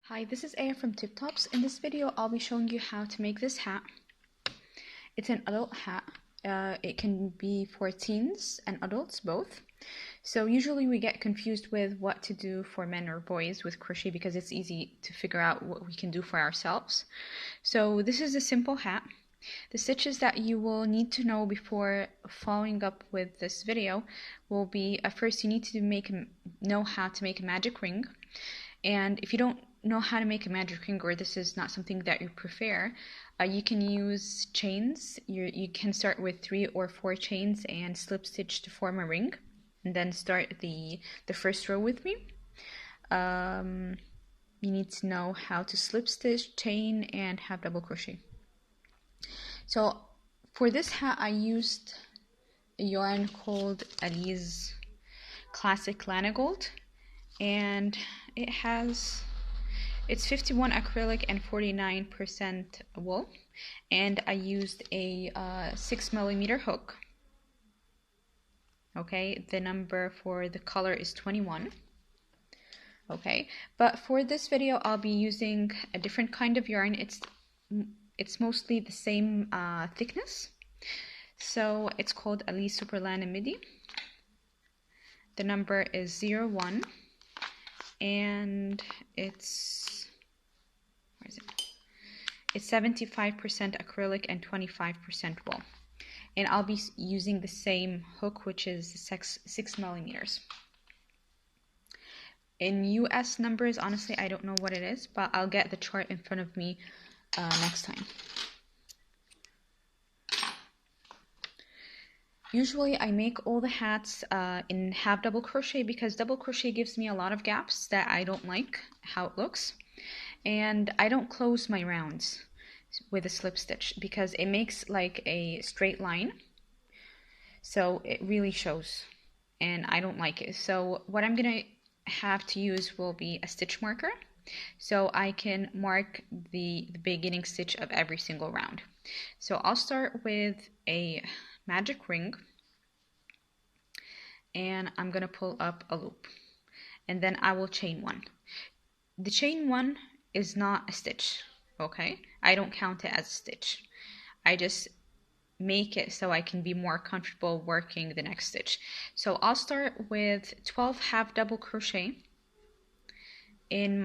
Hi, this is Aya from Tip Tops. In this video, I'll be showing you how to make this hat. It's an adult hat. It can be for teens and adults both. So usually we get confused with what to do for men or boys with crochet because it's easy to figure out what we can do for ourselves. So this is a simple hat. The stitches that you will need to know before following up with this video will be, first you need to know how to make a magic ring. And if you don't know how to make a magic ring, or this is not something that you prefer, you can use chains. You can start with 3 or 4 chains and slip stitch to form a ring, and then start the first row with me. You need to know how to slip stitch, chain, and have double crochet. So for this hat, I used a yarn called Alize Classic Lanagold, and it's 51 acrylic and 49% wool, and I used a 6mm hook. Okay, the number for the color is 21. Okay, but for this video I'll be using a different kind of yarn. It's mostly the same thickness. So it's called Alize Super Lana Midi. The number is 01, and it's 75% acrylic and 25% wool. And I'll be using the same hook, which is 6mm. In US numbers, honestly, I don't know what it is, but I'll get the chart in front of me next time. Usually I make all the hats in half double crochet because double crochet gives me a lot of gaps that I don't like how it looks. And I don't close my rounds with a slip stitch because it makes like a straight line. So it really shows and I don't like it. So what I'm gonna have to use will be a stitch marker, so I can mark the beginning stitch of every single round. So I'll start with a magic ring, and I'm gonna pull up a loop, and then I will chain 1. The chain 1 is not a stitch, okay? I don't count it as a stitch. I just make it so I can be more comfortable working the next stitch. So I'll start with 12 half double crochet in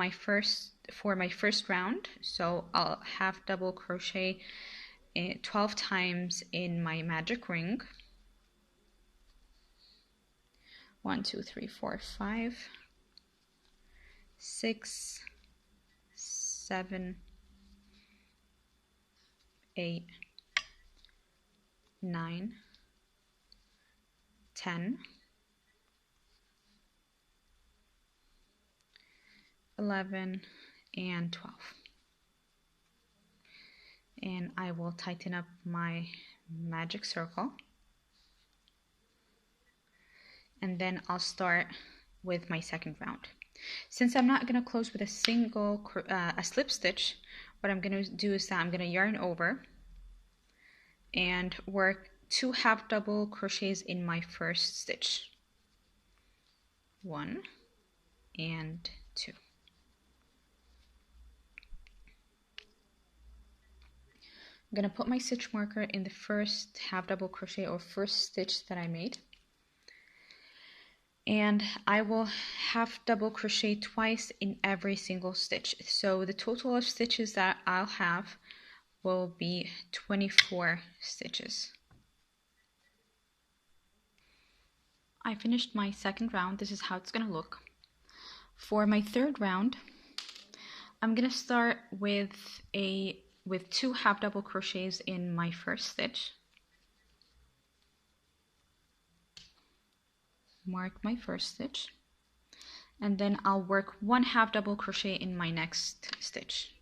for my first round. So I'll half double crochet 12 times in my magic ring. 1 2 3 4 5 6 7 8 9 10 11 and 12. And I will tighten up my magic circle, and then I'll start with my second round. Since I'm not going to close with a single slip stitch, what I'm going to do is that I'm going to yarn over and work 2 half double crochets in my first stitch. 1 and 2. I'm going to put my stitch marker in the first half double crochet or first stitch that I made, and I will half double crochet twice in every single stitch. So the total of stitches that I'll have will be 24 stitches. I finished my second round. This is how it's going to look. For my third round, I'm going to start with 2 half double crochets in my first stitch. Mark my first stitch, and then I'll work 1 half double crochet in my next stitch,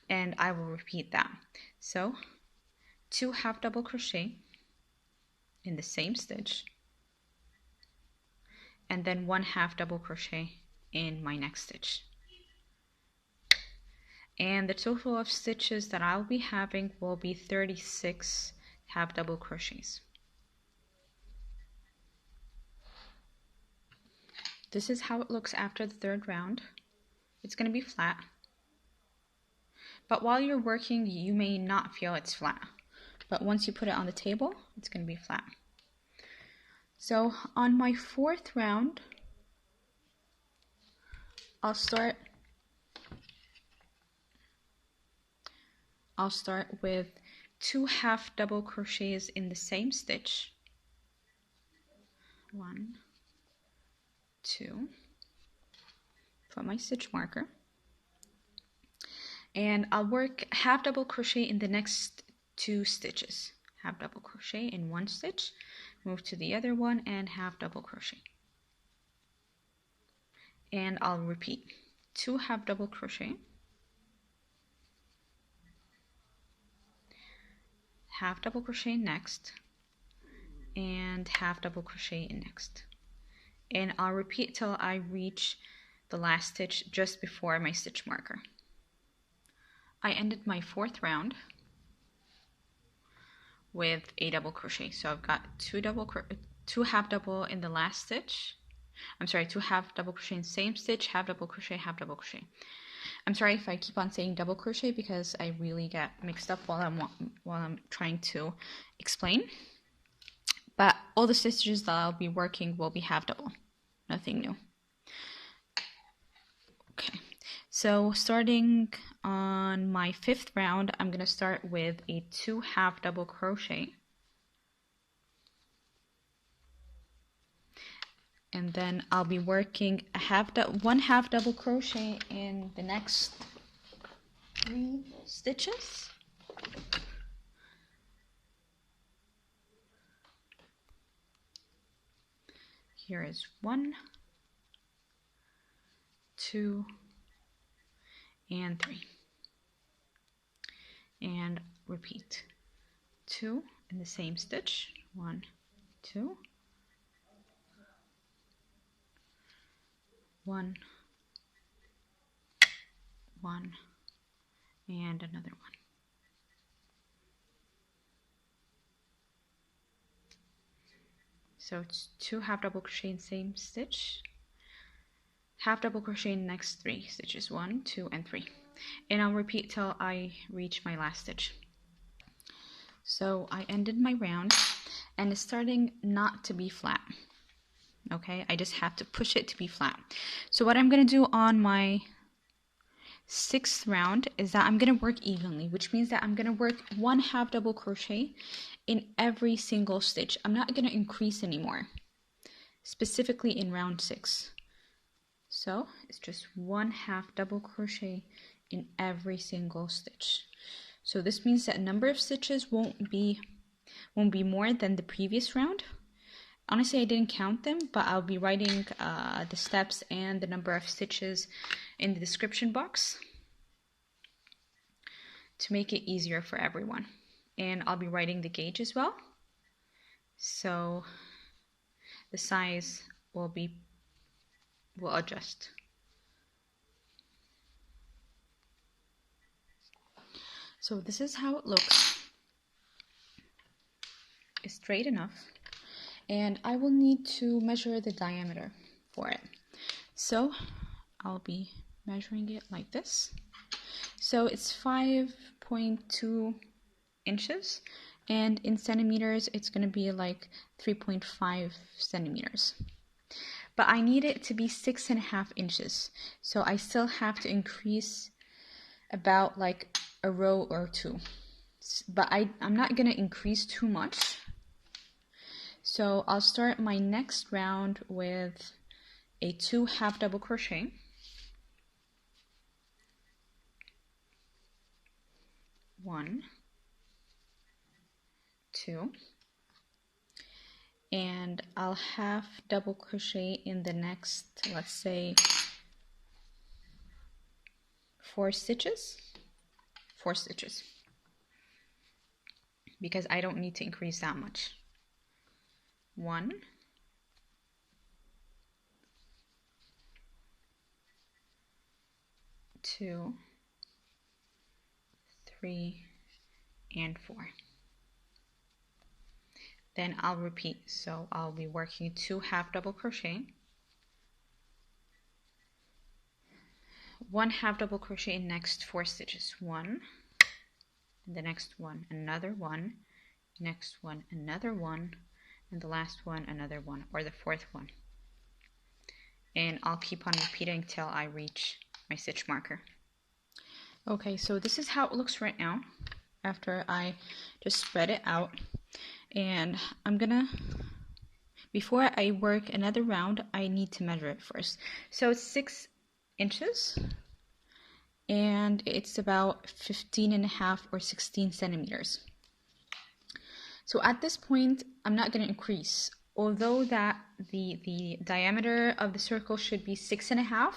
and I will repeat that. So 2 half double crochet in the same stitch, and then 1 half double crochet in my next stitch. And the total of stitches that I'll be having will be 36 half double crochets. This is how it looks after the third round. it's going to be flat. But while you're working, you may not feel it's flat. But once you put it on the table, it's going to be flat. So on my fourth round, I'll start with 2 half double crochets in the same stitch. 1, 2, put my stitch marker, and I'll work half double crochet in the next 2 stitches. Half double crochet in one stitch, move to the other one, and half double crochet. And I'll repeat 2 half double crochet, half double crochet next, and half double crochet in next. And I'll repeat till I reach the last stitch just before my stitch marker. I ended my fourth round with a double crochet. So I've got 2 half double in the last stitch. I'm sorry, 2 half double crochet in the same stitch, half double crochet, half double crochet. I'm sorry if I keep on saying double crochet because I really get mixed up while I'm trying to explain. But all the stitches that I'll be working will be half double, nothing new. Okay, so starting on my fifth round, I'm going to start with a 2 half double crochet. And then I'll be working one half double crochet in the next 3 stitches. Here is 1, 2, and 3. And repeat 2 in the same stitch. 1, 2, 1, 1, and another one. So it's 2 half double crochet in the same stitch, half double crochet in the next 3 stitches, 1, 2, and 3. And I'll repeat till I reach my last stitch. So I ended my round, and it's starting not to be flat. Okay, I just have to push it to be flat. So what I'm going to do on my 6th round is that I'm going to work evenly, which means that I'm going to work 1 half double crochet in every single stitch. I'm not going to increase anymore, specifically in round 6. So it's just 1 half double crochet in every single stitch. So this means that number of stitches won't be more than the previous round. Honestly, I didn't count them, but I'll be writing the steps and the number of stitches in the description box to make it easier for everyone. And I'll be writing the gauge as well, so the size will adjust. So this is how it looks. It's straight enough. And I will need to measure the diameter for it. So I'll be measuring it like this. So it's 5.2 inches, and in centimeters it's going to be like 3.5 centimeters. But I need it to be 6.5 inches. So I still have to increase about like a row or 2. But I'm not going to increase too much. So I'll start my next round with a 2 half double crochet, 1, 2, and I'll half double crochet in the next, let's say, 4 stitches, because I don't need to increase that much. 1, 2, 3, and 4. Then I'll repeat. So I'll be working 2 half double crochet, one half double crochet in next 4 stitches. One, and the next one, another one, next one, another one, and the last one, another one, or the fourth one. And I'll keep on repeating till I reach my stitch marker. Okay, so this is how it looks right now after I just spread it out. And I'm gonna, before I work another round, I need to measure it first. So it's 6 inches and it's about 15.5 or 16 centimeters. So at this point, I'm not gonna increase. Although that the diameter of the circle should be 6.5,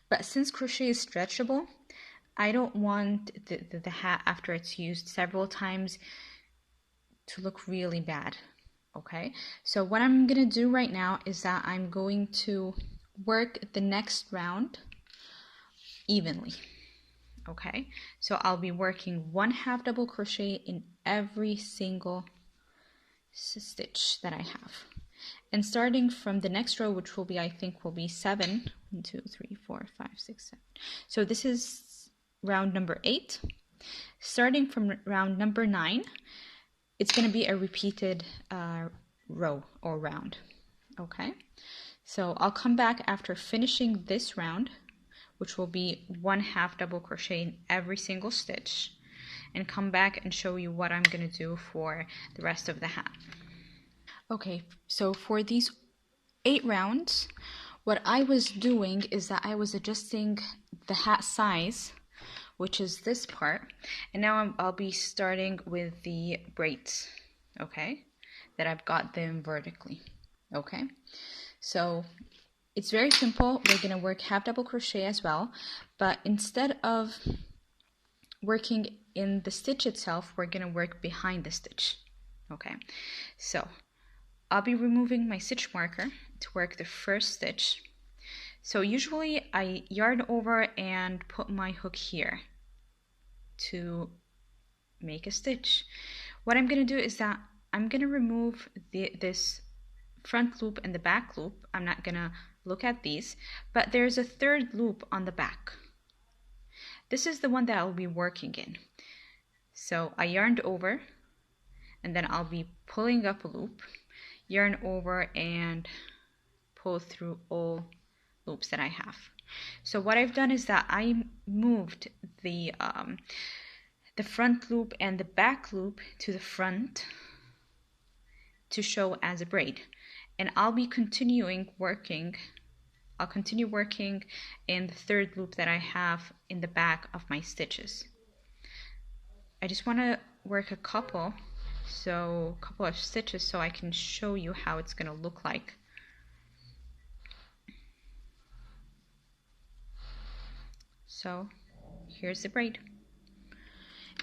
but since crochet is stretchable, I don't want the hat after it's used several times to look really bad. Okay, so what I'm gonna do right now is that I'm going to work the next round evenly. Okay, so I'll be working 1 half double crochet in every single stitch that I have, and starting from the next row, which will be, I think will be 7, 1, 2, 3, 4, 5, 6, 7. So this is round number 8. Starting from round number 9, it's going to be a repeated row or round. Okay, so I'll come back after finishing this round, which will be 1 half double crochet in every single stitch, and come back and show you what I'm going to do for the rest of the hat. Okay, so for these 8 rounds, what I was doing is that I was adjusting the hat size, which is this part, and now I'll be starting with the braids, okay, that I've got them vertically. Okay, so it's very simple. We're going to work half double crochet as well, but instead of working in the stitch itself, we're going to work behind the stitch. Okay, so I'll be removing my stitch marker to work the first stitch. So usually I yarn over and put my hook here to make a stitch. What I'm going to do is that I'm going to remove this front loop and the back loop. I'm not going to look at these, but there's a third loop on the back. This is the one that I'll be working in. So I yarned over, and then I'll be pulling up a loop, yarn over, and pull through all loops that I have. So what I've done is that I moved the front loop and the back loop to the front to show as a braid, and I'll be continuing working. I'll continue working in the third loop that I have in the back of my stitches. I just want to work a couple of stitches so I can show you how it's going to look like. So here's the braid,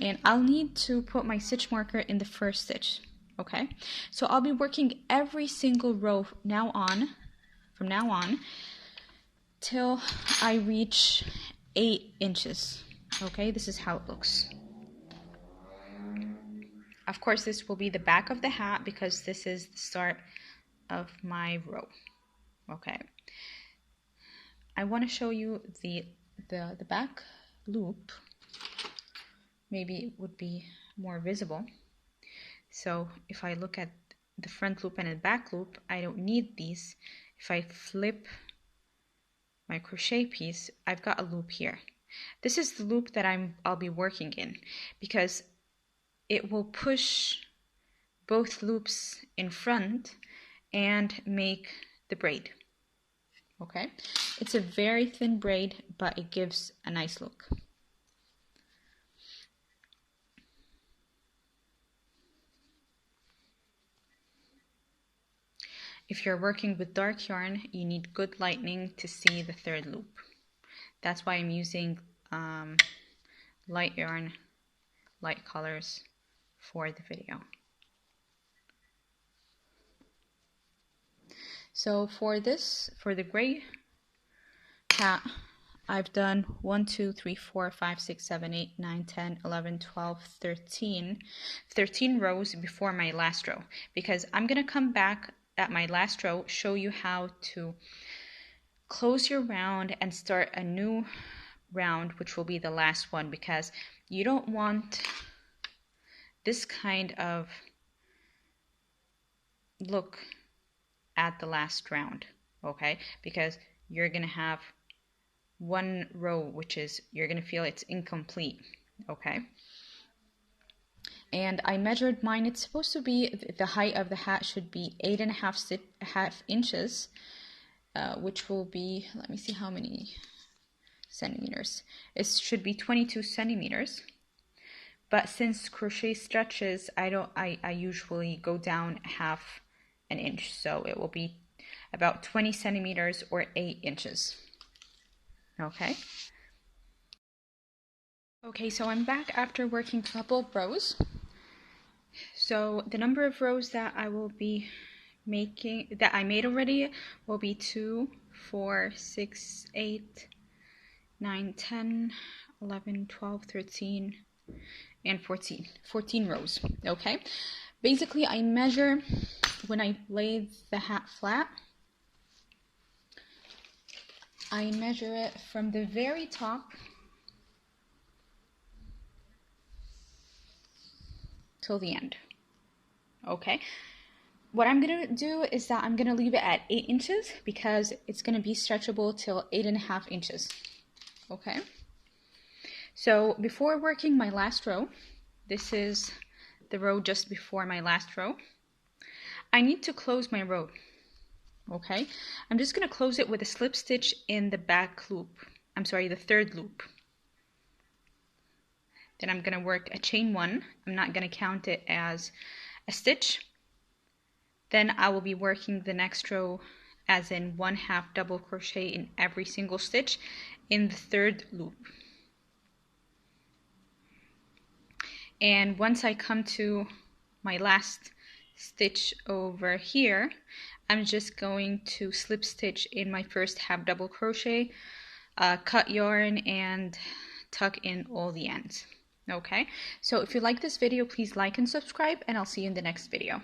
and I'll need to put my stitch marker in the first stitch. Okay, so I'll be working every single row from now on till I reach 8 inches. Okay, this is how it looks. Of course, this will be the back of the hat because this is the start of my row. Okay, I want to show you the back loop. Maybe it would be more visible. So if I look at the front loop and the back loop, I don't need these. If I flip my crochet piece, I've got a loop here. This is the loop that I'll be working in because it will push both loops in front and make the braid. Okay, it's a very thin braid, but it gives a nice look. If you're working with dark yarn, you need good lighting to see the third loop. That's why I'm using light yarn, light colors for the video. So for the gray hat, I've done 1, 2, 3, 4, 5, 6, 7, 8, 9, 10, 11, 12, 13 rows before my last row, because I'm going to come back at my last row, show you how to close your round and start a new round, which will be the last one, because you don't want this kind of look at the last round, okay? Because you're gonna have one row which is, you're gonna feel it's incomplete, okay? And I measured mine. It's supposed to be, the height of the hat should be 8.5 inches, which will be, let me see how many centimeters. It should be 22 centimeters. But since crochet stretches, I usually go down half an inch, so it will be about 20 centimeters or 8 inches. Okay. Okay, so I'm back after working a couple of rows. So the number of rows that I will be making, that I made already, will be 2, 4, 6, 8, 9, 10, 11, 12, 13, and 14 rows. Okay, basically I measure when I lay the hat flat. I measure it from the very top till the end. Okay, what I'm gonna do is that I'm gonna leave it at 8 inches because it's gonna be stretchable till 8.5 inches. Okay, so before working my last row, this is the row just before my last row, I need to close my row. Okay, I'm just gonna close it with a slip stitch in the back loop. I'm sorry, the third loop. Then I'm gonna work a chain 1. I'm not gonna count it as a stitch. Then I will be working the next row as in 1/2 double crochet in every single stitch in the third loop. And once I come to my last stitch over here, I'm just going to slip stitch in my first 1/2 double crochet, cut yarn, and tuck in all the ends. Okay, so if you like this video, please like and subscribe, and I'll see you in the next video.